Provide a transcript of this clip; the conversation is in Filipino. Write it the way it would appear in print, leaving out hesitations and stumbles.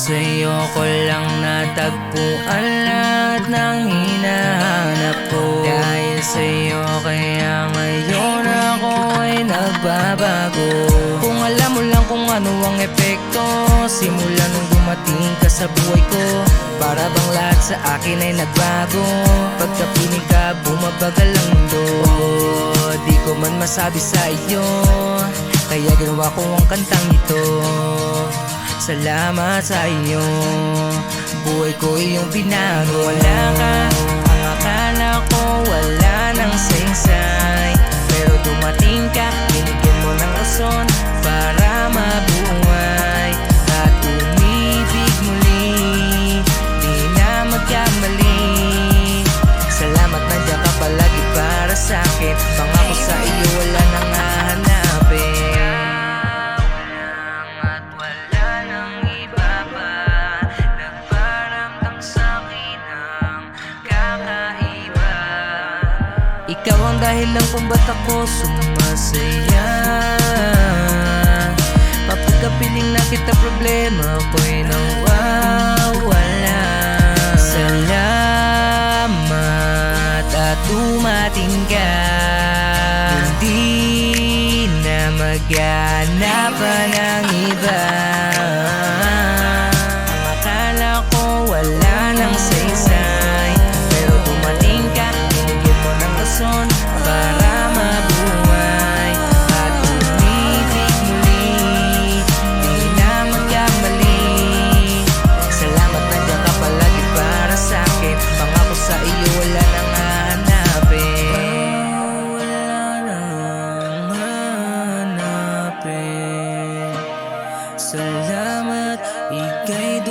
Sa'yo ko lang natagpuan lahat ng hinahanap ko. Dahil sa'yo kaya ngayon ako ay nagbabago. Kung alam mo lang kung ano ang epekto simula nung dumating ka sa buhay ko. Para bang lahat sa akin ay nagbago. Pagkapiling ka bumabagal ang mundo. Di ko man masabi sa iyo kaya ginawa ko ang kantang ito. Salamat sa iyo, buhay ko iyong binago. Wala ka, ang akala ko wala nang saysay. Pero dumating ka, binigyan mo ng rason para mabuhay. At umibig muli, di na magkamali. Salamat nandiyan ka palagi para sa'kin. Pangako sa iyo wala nang hahanapin. Ikaw ang dahilan kung ba't ako sumasaya. Pagkapiling na kita problema ko'y nawawala. Salamat at dumating ka. Hindi na maghanap ng iba. Ang akala ko wala nang saysay. Pero dumating ka, binigyan mo ng rason para mabuhay. At umibig muli, di na magkamali. Salamat nandiyan ka palagi para sa'kin. Pangako sa iyo wala nang hahanapin. Wala nang hahanapin. Salamat, ika'y